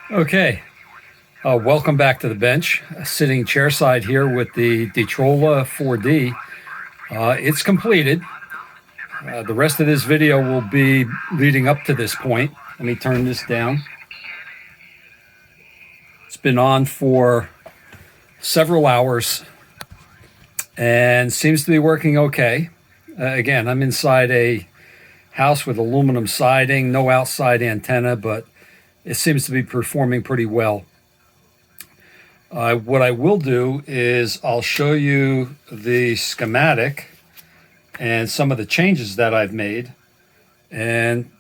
Okay, welcome back to the bench. Sitting chairside here with the Detrola 4D. It's completed. The rest of this video will be leading up to this point. Let me turn this down. It's been on for several hours and seems to be working okay. Again, I'm inside a house with aluminum siding, no outside antenna, but it seems to be performing pretty well. What I will do is I'll show you the schematic and some of the changes that I've made. And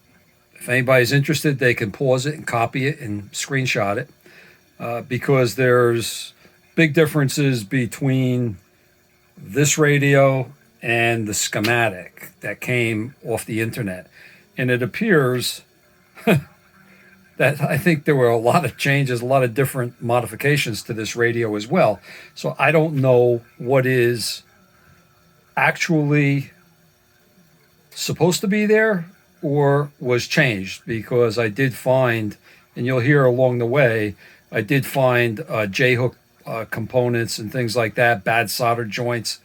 if anybody's interested, they can pause it and copy it and screenshot it, because there's big differences between this radio and the schematic that came off the internet. And it appears that I think there were a lot of changes, a lot of different modifications to this radio as well. So I don't know what is actually supposed to be there or was changed, because I did find, and you'll hear along the way, I did find J-hook components and things like that, bad solder joints.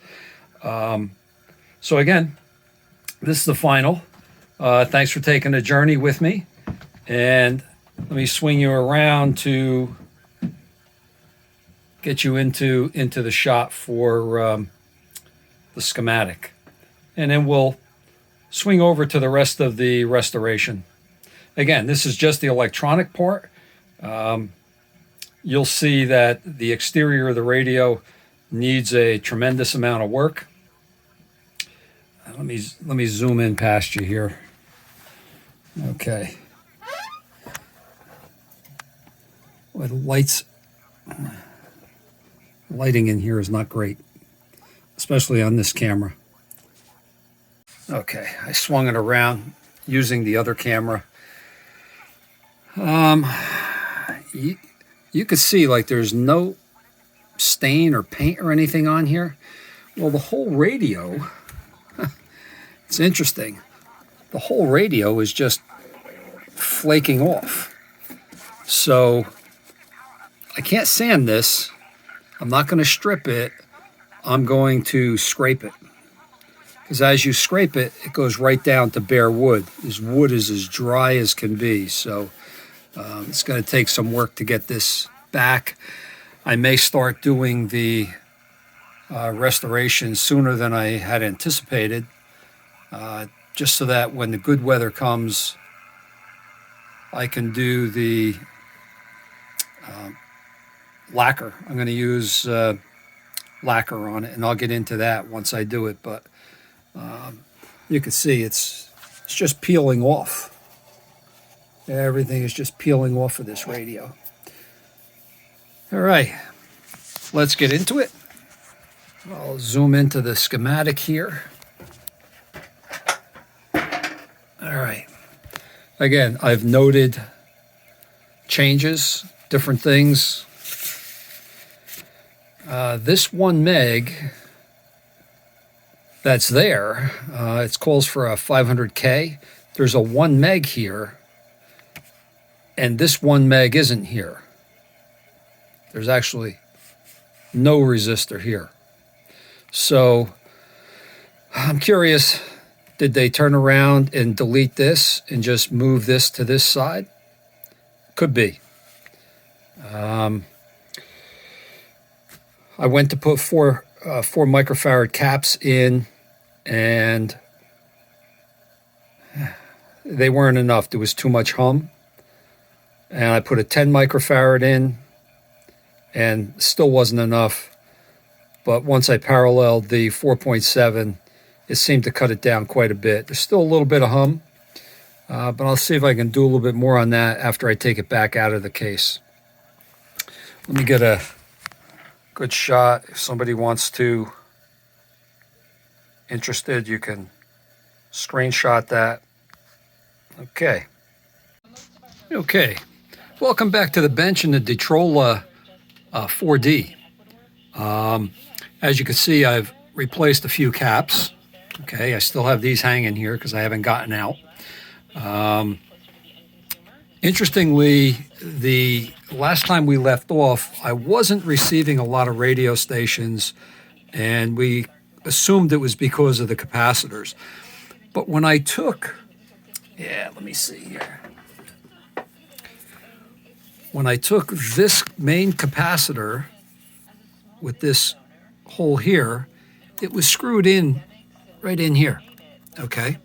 So again, this is the final. Thanks for taking the journey with me. And let me swing you around to get you into the shot for the schematic. And then we'll swing over to the rest of the restoration. Again, this is just the electronic part. You'll see that the exterior of the radio needs a tremendous amount of work. Let me zoom in past you here. Okay. Well, the lighting in here is not great, especially on this camera. Okay, I swung it around using the other camera. You could see like there's no stain or paint or anything on here. Well, the whole radio, it's interesting. The whole radio is just flaking off. So I can't sand this. I'm not going to strip it. I'm going to scrape it. Because as you scrape it, it goes right down to bare wood. This wood is as dry as can be. So it's going to take some work to get this back. I may start doing the restoration sooner than I had anticipated, just so that when the good weather comes, I can do the lacquer. I'm going to use lacquer on it, and I'll get into that once I do it. But you can see it's just peeling off. Everything is just peeling off of this radio. All right, let's get into it. I'll zoom into the schematic here. All right. Again, I've noted changes, different things. This 1 meg that's there, it calls for a 500K. There's a 1 meg here, and this 1 meg isn't here. There's actually no resistor here. So I'm curious, did they turn around and delete this and just move this to this side? Could be. I went to put four microfarad caps in, and they weren't enough. There was too much hum. And I put a 10 microfarad in, and still wasn't enough. But once I paralleled the 4.7, it seemed to cut it down quite a bit. There's still a little bit of hum, but I'll see if I can do a little bit more on that after I take it back out of the case. Let me get a good shot. If somebody wants to, interested, you can screenshot that. Okay. Welcome back to the bench in the Detrola 4D. As you can see, I've replaced a few caps. Okay, I still have these hanging here because I haven't gotten out. Interestingly, the last time we left off, I wasn't receiving a lot of radio stations, and we assumed it was because of the capacitors. But when I took, let me see here. When I took this main capacitor with this hole here, it was screwed in right in here, okay?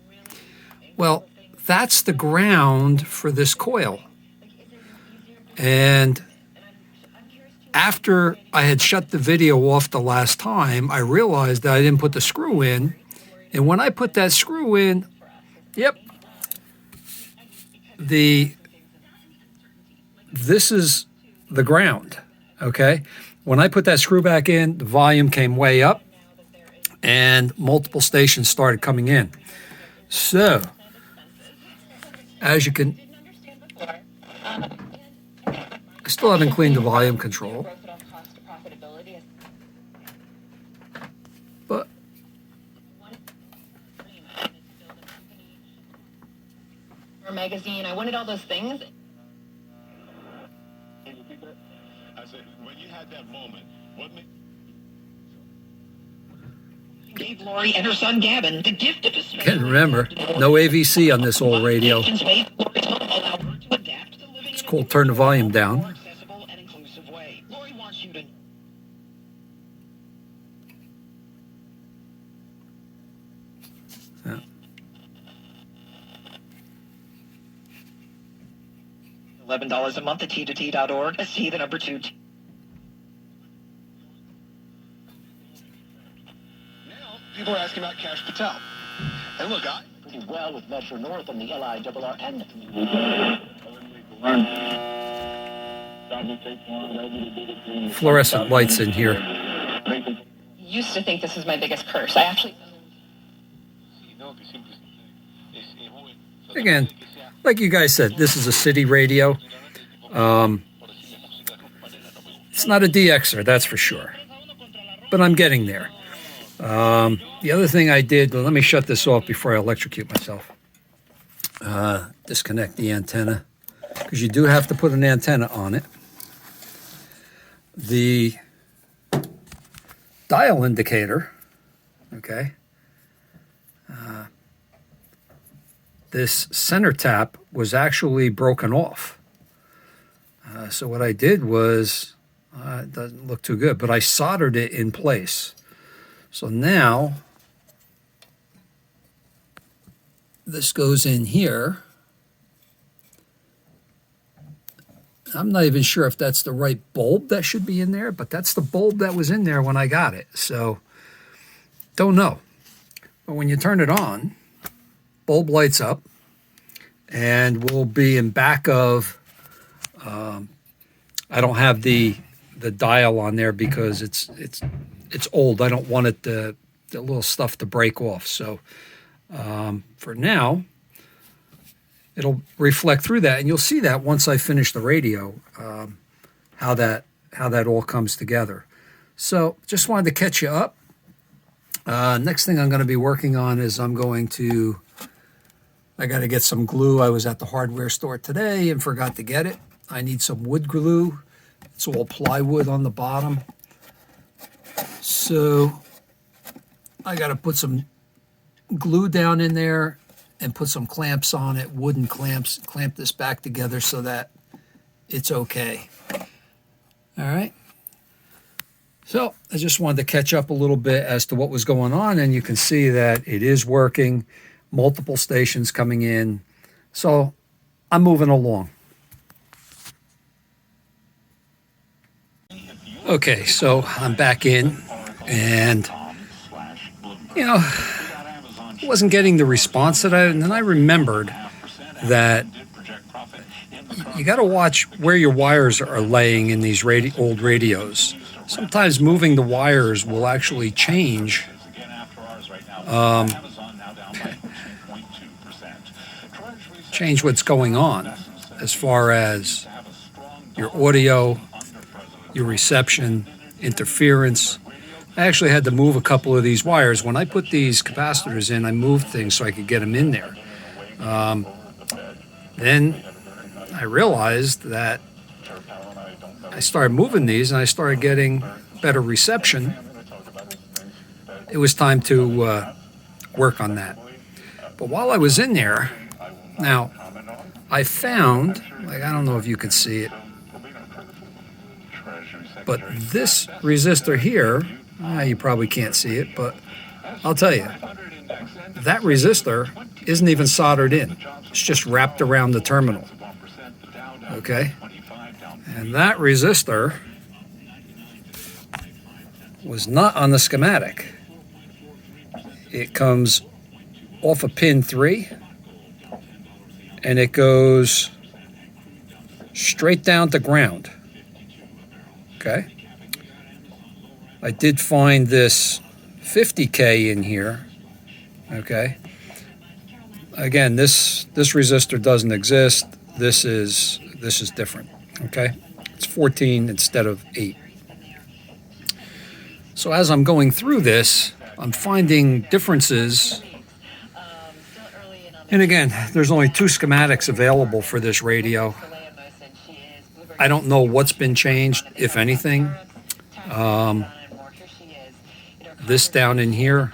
Well, that's the ground for this coil. And after I had shut the video off the last time, I realized that I didn't put the screw in. And when I put that screw in, yep, this is the ground, okay? When I put that screw back in, the volume came way up and multiple stations started coming in. So, as you can, I still haven't cleaned the volume control, but magazine, I wanted all those things. I said, when you had that moment, what made... Gave Lori and her son Gavin the gift of his... can't remember. No AVC on this old radio. It's called turn the volume down. Lori wants you to... Yeah. $11 a month at t2t.org. See the number 2. Now, people are asking about Cash Patel. And look, I... Pretty well with Metro North and the LIRRN. Fluorescent lights in here. Used to think this is my biggest curse. I actually... Again, like you guys said, this is a city radio. It's not a DXer, that's for sure. But I'm getting there. The other thing I did, let me shut this off before I electrocute myself. Disconnect the antenna, because you do have to put an antenna on it. The dial indicator, okay, this center tap was actually broken off. So what I did was, it doesn't look too good, but I soldered it in place. So now, this goes in here. I'm not even sure if that's the right bulb that should be in there, but that's the bulb that was in there when I got it. So, don't know. But when you turn it on, bulb lights up, and we'll be in back of, I don't have the dial on there because it's old. I don't want it the little stuff to break off. So for now, it'll reflect through that, and you'll see that once I finish the radio, how that all comes together. So just wanted to catch you up. Next thing I'm going to be working on is I got to get some glue. I was at the hardware store today and forgot to get it. I need some wood glue. It's all plywood on the bottom. So I got to put some glue down in there and put some clamps on it, wooden clamps, clamp this back together so that it's okay. All right. So I just wanted to catch up a little bit as to what was going on, and you can see that it is working, multiple stations coming in. So I'm moving along. Okay, so I'm back in, and, wasn't getting the response that and then I remembered that you got to watch where your wires are laying in these old radios. Sometimes moving the wires will actually change change what's going on as far as your audio, your reception, interference. I actually had to move a couple of these wires. When I put these capacitors in, I moved things so I could get them in there. Then I realized that I started moving these and I started getting better reception. It was time to work on that. But while I was in there, now I found, like, I don't know if you can see it, but this resistor here, you probably can't see it, but I'll tell you, that resistor isn't even soldered in. It's just wrapped around the terminal. Okay? And that resistor was not on the schematic. It comes off of pin 3 and it goes straight down to ground. Okay? I did find this 50K in here. Okay? Again, this resistor doesn't exist. This is different. Okay? It's 14 instead of 8. So as I'm going through this, I'm finding differences. And again, there's only 2 schematics available for this radio. I don't know what's been changed, if anything. This down in here,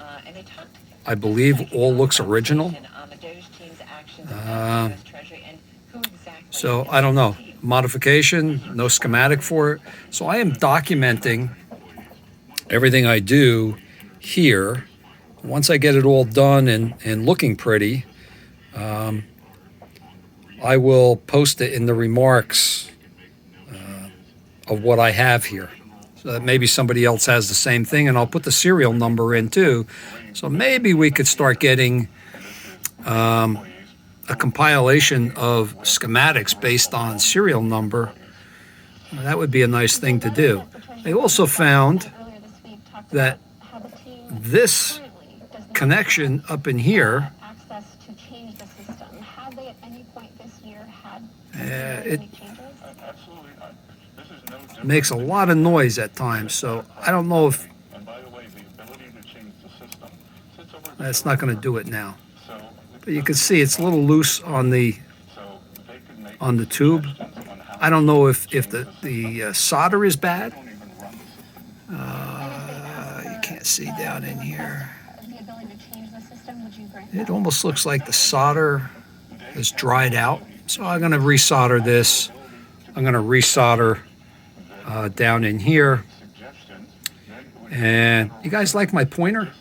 I believe all looks original. So I don't know. Modification, no schematic for it. So I am documenting everything I do here. Once I get it all done and looking pretty, I will post it in the remarks of what I have here. So that maybe somebody else has the same thing, and I'll put the serial number in too. So maybe we could start getting a compilation of schematics based on serial number. That would be a nice thing to do. I also found that this connection up in here, it makes a lot of noise at times, so I don't know if that's not going to do it now. But you can see it's a little loose on the tube. I don't know if the solder is bad. You can't see down in here. It almost looks like the solder is dried out. So I'm going to resolder this. I'm going to resolder down in here. And you guys like my pointer?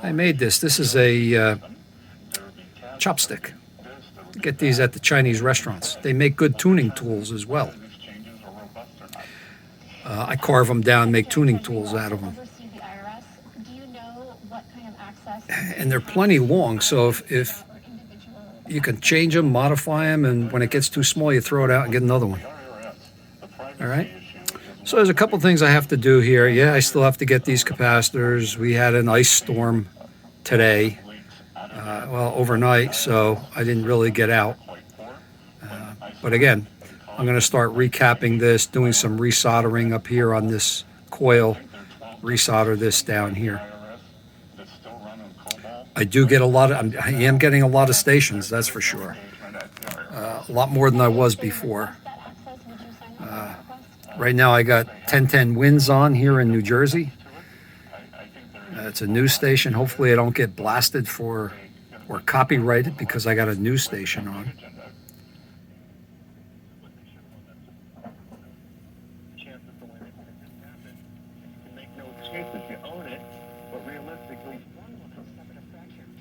I made this. This is a chopstick. You get these at the Chinese restaurants. They make good tuning tools as well. I carve them down, make tuning tools out of them. And they're plenty long, so if you can change them, modify them, and when it gets too small, you throw it out and get another one. All right? So there's a couple things I have to do here. Yeah, I still have to get these capacitors. We had an ice storm today, overnight, so I didn't really get out. But again, I'm going to start recapping this, doing some resoldering up here on this coil, resolder this down here. I do get I am getting a lot of stations, that's for sure. A lot more than I was before. Right now I got 1010 winds on here in New Jersey. It's a news station. Hopefully I don't get blasted or copyrighted because I got a news station on.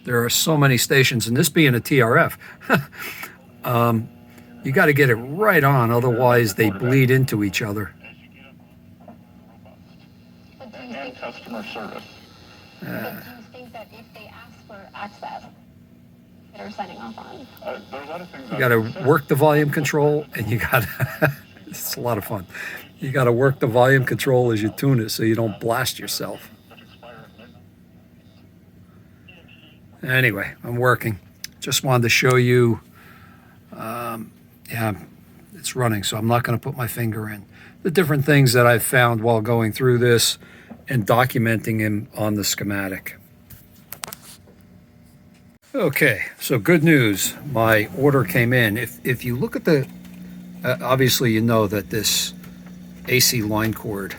There are so many stations, and this being a TRF, you got to get it right on, otherwise they bleed into each other. And customer service. Do you think that if they ask for access, they're signing off on? There are a lot of things You got to work the volume control, and you got to, it's a lot of fun. You got to work the volume control as you tune it so you don't blast yourself. Anyway, I'm working. Just wanted to show you, it's running, so I'm not going to put my finger in. The different things that I've found while going through this and documenting them on the schematic. Okay, so good news. My order came in. If you look at the, obviously you know that this AC line cord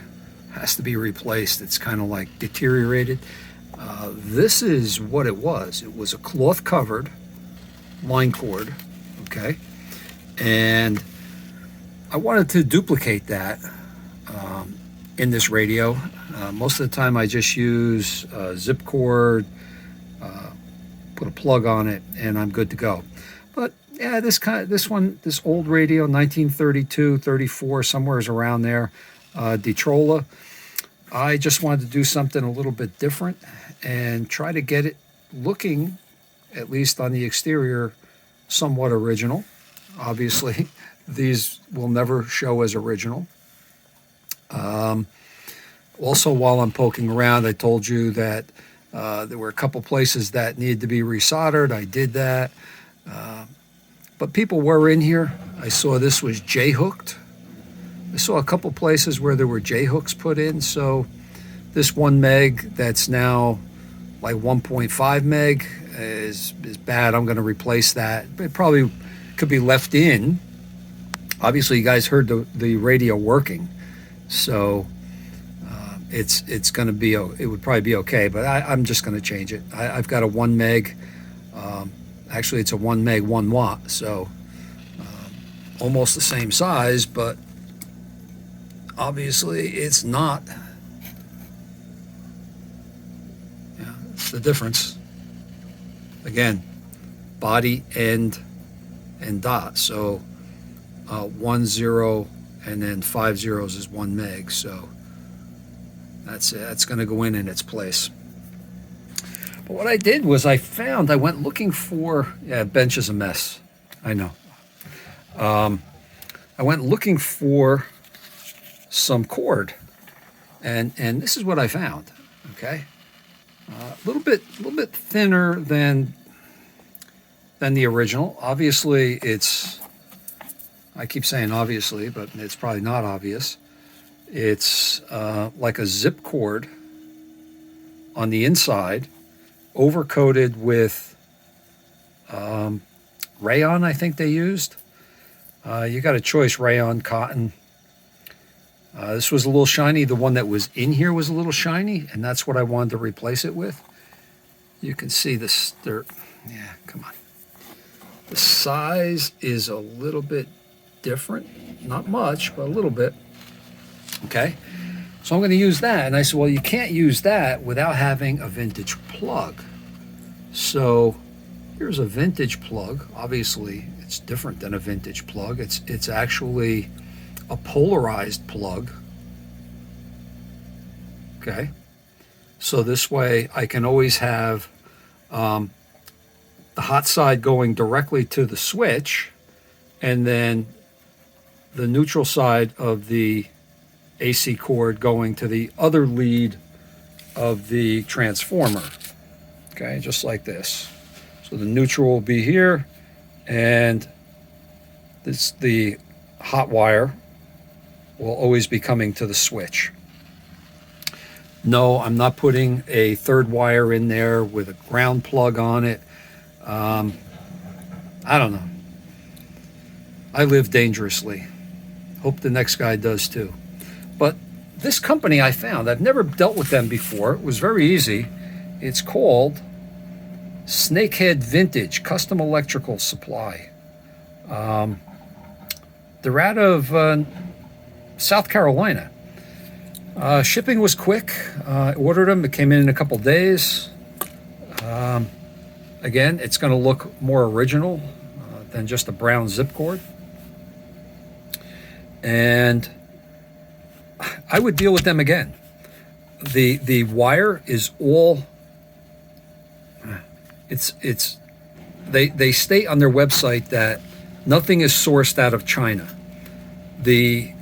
has to be replaced. It's kind of like deteriorated. This is what it was. It was a cloth covered line cord, okay? And I wanted to duplicate that in this radio. Most of the time I just use zip cord, put a plug on it, and I'm good to go. But yeah, this old radio, 1932, 34, somewhere's around there, Detrola. I just wanted to do something a little bit different and try to get it looking, at least on the exterior, somewhat original. Obviously, these will never show as original. Also, while I'm poking around, I told you that there were a couple places that needed to be resoldered. I did that. But people were in here. I saw this was J-hooked. I saw a couple places where there were J-hooks put in. So this 1 meg that's now like 1.5 meg is bad. I'm going to replace that. It probably could be left in. Obviously, you guys heard the radio working. So it's going to be, it would probably be okay, but I'm just going to change it. I've got a 1 meg. Actually, it's a 1 meg, 1 watt. So almost the same size, but obviously it's not. Yeah, it's the difference. Again, body, end, and dot. So 1 0 and then 5 zeros is 1 meg. So that's it. That's going to go in its place. But what I did was I went looking for, yeah, bench is a mess. I know. I went looking for some cord, and this is what I found. Okay, a little bit thinner than the original. Obviously, I keep saying obviously, but it's probably not obvious. It's like a zip cord on the inside, overcoated with rayon, I think they used. You got a choice, rayon, cotton. This was a little shiny. The one that was in here was a little shiny, and that's what I wanted to replace it with. You can see this dirt. Yeah, come on. The size is a little bit different. Not much, but a little bit. Okay, so I'm going to use that. And I said, well, you can't use that without having a vintage plug. So here's a vintage plug. Obviously, it's different than a vintage plug. It's actually a polarized plug. Okay, so this way I can always have the hot side going directly to the switch, and then the neutral side of the AC cord going to the other lead of the transformer. Okay, just like this. So the neutral will be here, and the hot wire will always be coming to the switch. No, I'm not putting a third wire in there with a ground plug on it. I don't know. I live dangerously. Hope the next guy does too. But this company I found, I've never dealt with them before. It was very easy. It's called Snakehead Vintage Custom Electrical Supply. They're out of South Carolina. Shipping was quick. I ordered them. It came in a couple days. Again, it's going to look more original than just a brown zip cord. And I would deal with them again. The wire is all, they state on their website that nothing is sourced out of China. The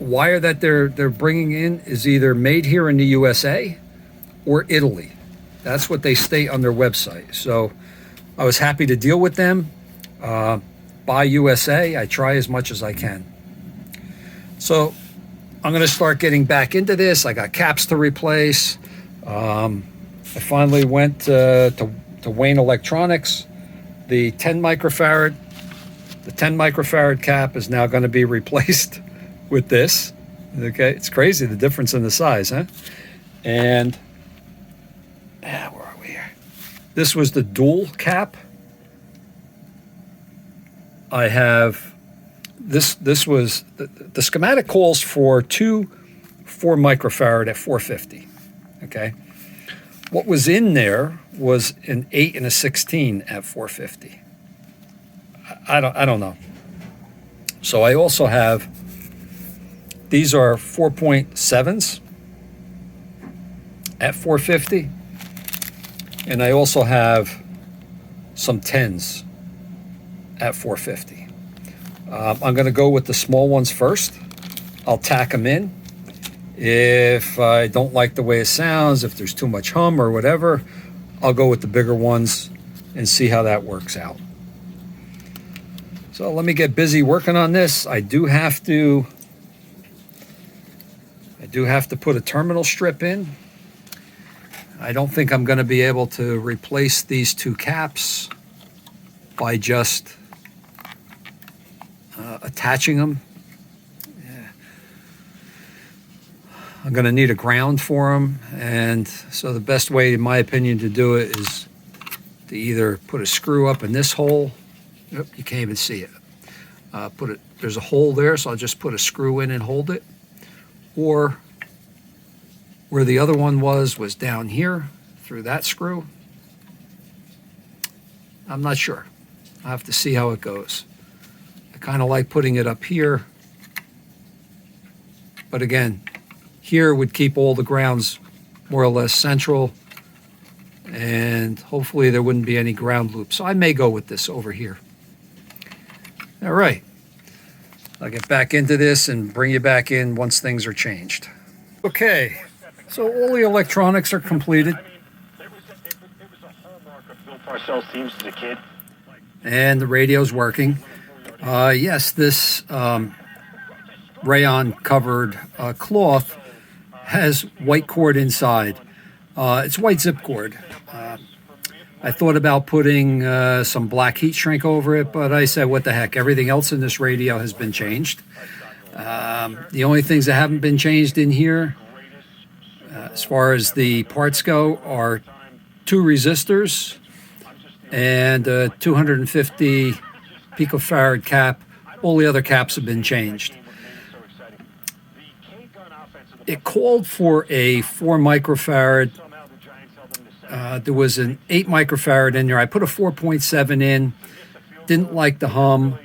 wire that they're bringing in is either made here in the USA or Italy. That's what they state on their website. So I was happy to deal with them. Buy USA. I try as much as I can. So I'm going to start getting back into this. I got caps to replace. I finally went to to Wayne Electronics. The 10 microfarad cap is now going to be replaced with this. Okay, it's crazy the difference in the size, huh? And where are we here? This was the dual cap. I have this. This was the schematic calls for 4 microfarad at 450. Okay, what was in there was an 8 and a 16 at 450. I don't know. So I also have, these are 4.7s at 450, and I also have some 10s at 450. I'm going to go with the small ones first. I'll tack them in. If I don't like the way it sounds, if there's too much hum or whatever, I'll go with the bigger ones and see how that works out. So let me get busy working on this. I do have to put a terminal strip in. I don't think I'm going to be able to replace these 2 caps by just attaching them. I'm going to need a ground for them, and so the best way, in my opinion, to do it is to either put a screw up in this hole. Yep, you can't even see it. There's a hole there, so I'll just put a screw in and hold it. Or where the other one was down here through that screw. I'm not sure. I'll have to see how it goes. I kind of like putting it up here, but again, here would keep all the grounds more or less central, and hopefully there wouldn't be any ground loops. So I may go with this over here. All right. I'll get back into this and bring you back in once things are changed. Okay, so all the electronics are completed. It was a hallmark of Bill Parcells' themes as a kid. And the radio's working. Yes, this rayon covered cloth has white cord inside. It's white zip cord. I thought about putting some black heat shrink over it, but I said, what the heck? Everything else in this radio has been changed. The only things that haven't been changed in here, as far as the parts go, are 2 resistors and a 250 picofarad cap. All the other caps have been changed. It called for a 4 microfarad. There was an 8 microfarad in there. I put a 4.7 in. Didn't like the hum.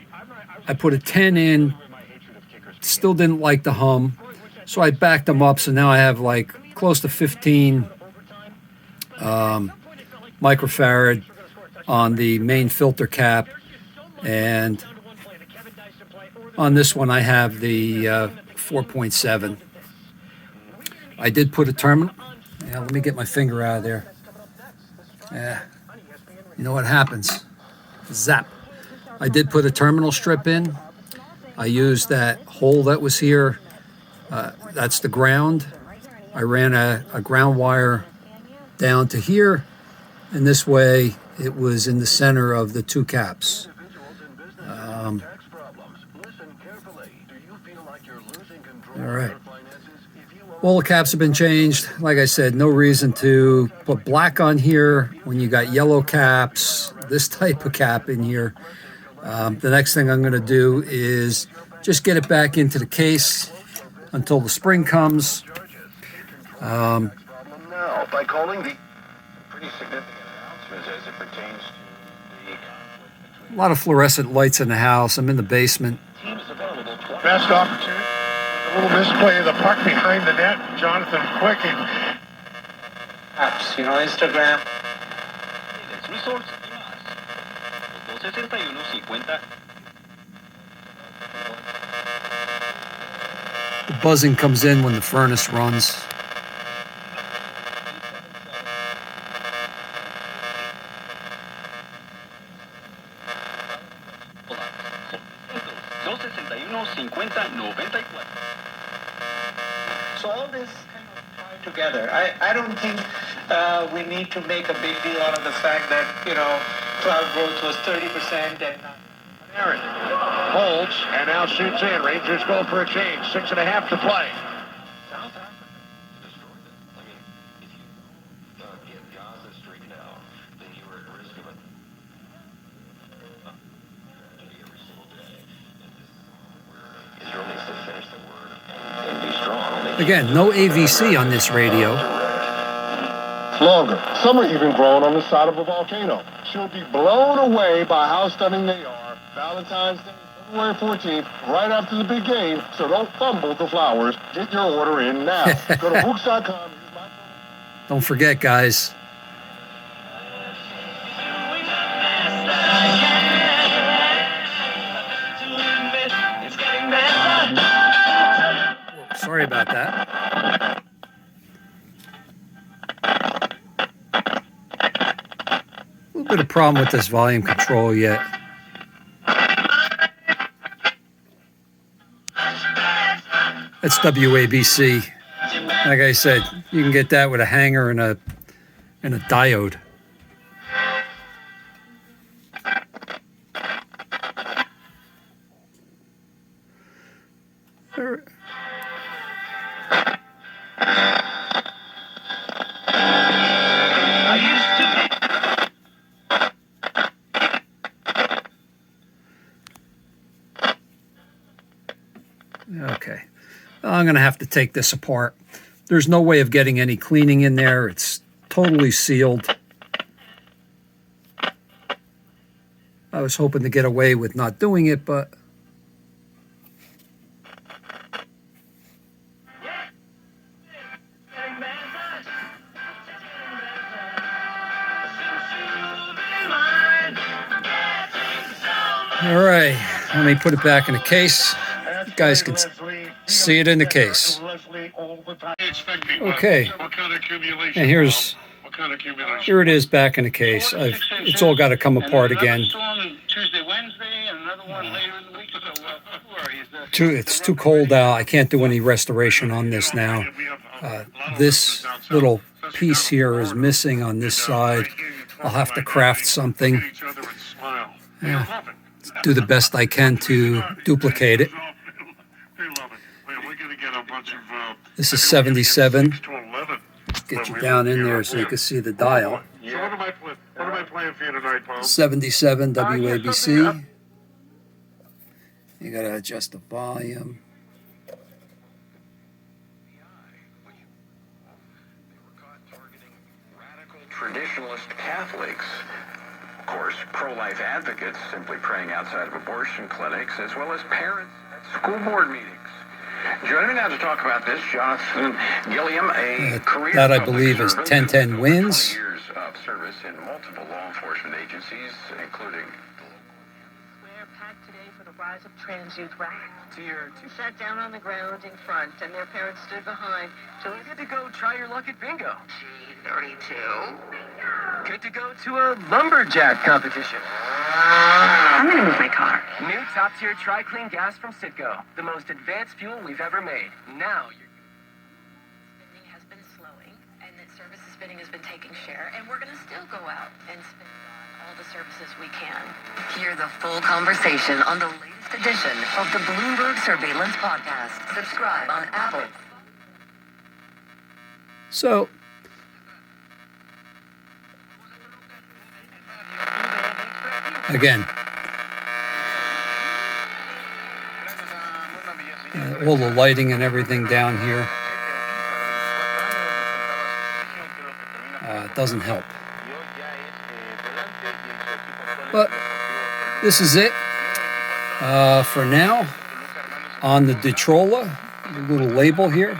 I put a 10 in. Still didn't like the hum. So I backed them up. So now I have like close to 15 microfarad on the main filter cap. And on this one, I have the 4.7. I did put a terminal. Yeah, let me get my finger out of there. Yeah, you know what happens? Zap. I did put a terminal strip in. I used that hole that was here. That's the ground. I ran a ground wire down to here, and this way it was in the center of the 2 caps. All right. All the caps have been changed. Like I said, no reason to put black on here when you got yellow caps, this type of cap in here. The next thing I'm going to do is just get it back into the case until the spring comes. Now, by calling the pretty significant announcements as it pertains to the A lot of fluorescent lights in the house. I'm in the basement. best opportunity. A little misplay of the puck behind the net. Jonathan Quick and apps, Instagram. Resource y más. 261-50. The buzzing comes in when the furnace runs. So all this kind of tied together. I don't think We need to make a big deal out of the fact that, cloud growth was 30% and Aaron holds and now shoots in. Rangers go for a change. 6.5 to play. Again, no AVC on this radio. Longer. Some are even growing on the side of a volcano. She'll be blown away by how stunning they are. Valentine's Day, February 14th, right after the big game, so don't fumble the flowers. Get your order in now. Go to Books.com. Don't forget, guys. Sorry about that. A little bit of problem with this volume control yet. That's WABC. Like I said, you can get that with a hanger and a diode. Okay, I'm going to have to take this apart. There's no way of getting any cleaning in there. It's totally sealed. I was hoping to get away with not doing it, but all right, let me put it back in the case. You guys can see it in the case. Okay, and here it is back in the case. It's all got to come apart again. It's too cold out. I can't do any restoration on this now. This little piece here is missing on this side. I'll have to craft something. Yeah, do the best I can to duplicate it. This is 77. Get you down in there so you can see the dial. So what am I playing for you tonight, Paul? 77 WABC. You got to adjust the volume. Traditionalist Catholics, of course, pro-life advocates simply praying outside of abortion clinics, as well as parents at school board meetings. Joining me now to talk about this, Jonathan Gilliam, a career that I believe is public 1010 servant with wins. 20 years of service in multiple law enforcement agencies, including We're packed today for the rise of trans youth rallies. Two sat down on the ground in front, and their parents stood behind. So good to go try your luck at bingo. G32. Good to go to a lumberjack competition. I'm gonna move my car. New top-tier tri-clean gas from Citgo, the most advanced fuel we've ever made. Now you're... Spending has been slowing, and that services spending has been taking share, and we're gonna still go out and spend on all the services we can. Hear the full conversation on the latest edition of the Bloomberg Surveillance Podcast. Subscribe on Apple. So, again, all the lighting and everything down here doesn't help. But this is it for now on the Detrola, the little label here,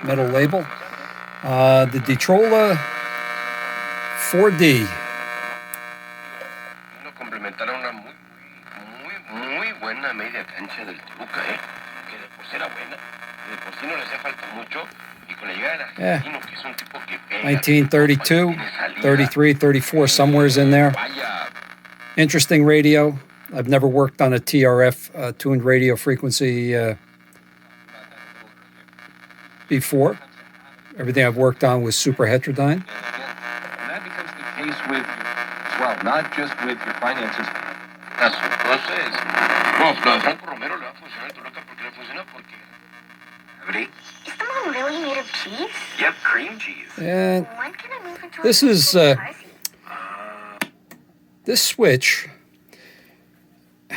metal label. The Detrola 4D. Complementar una muy buena media cancha del Toluca, que de por sí era buena, de por sí no le hacía falta mucho, y con la llegada de Argentino, que es un tipo que pega, 1932, 33, 34, somewhere's in there. Interesting radio. I've never worked on a TRF tuned radio frequency before. Everything I've worked on was super heterodyne. And that becomes the case with as well, not just with your finances. Las cosas. No, lo de Franco Romero le va a funcionar en Toluca porque le funciona porque. Abrí. Is the mom really made of cheese? Yep, cream cheese. And When can I move into this is this switch.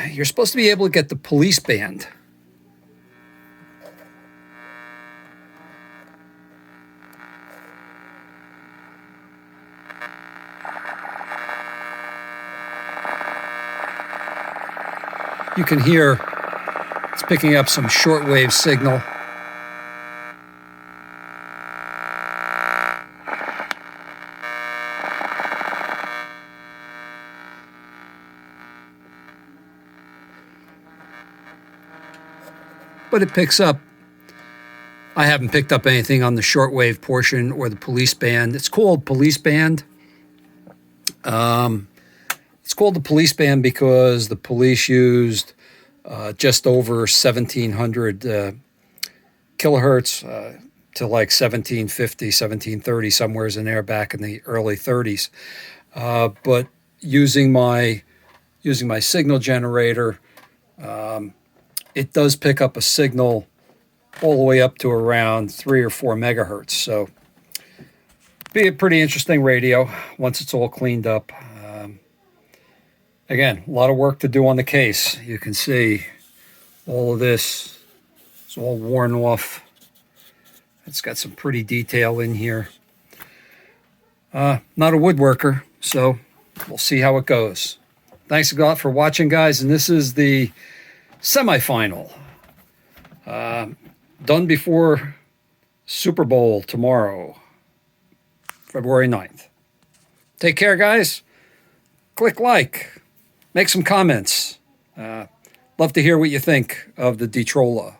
You're supposed to be able to get the police band. You can hear it's picking up some shortwave signal. But it picks up. I haven't picked up anything on the shortwave portion or the police band. It's called police band. It's called the police band because the police used just over 1,700 kilohertz to like 1750, 1730, somewheres in there back in the early 30s. But using my signal generator, it does pick up a signal all the way up to around 3 or 4 megahertz. So be a pretty interesting radio once it's all cleaned up. Again, a lot of work to do on the case. You can see all of this is all worn off. It's got some pretty detail in here. Not a woodworker, so we'll see how it goes. Thanks a lot for watching, guys, and this is the semifinal. Done before Super Bowl tomorrow, February 9th. Take care, guys. Click like. Make some comments. Love to hear what you think of the Detrola.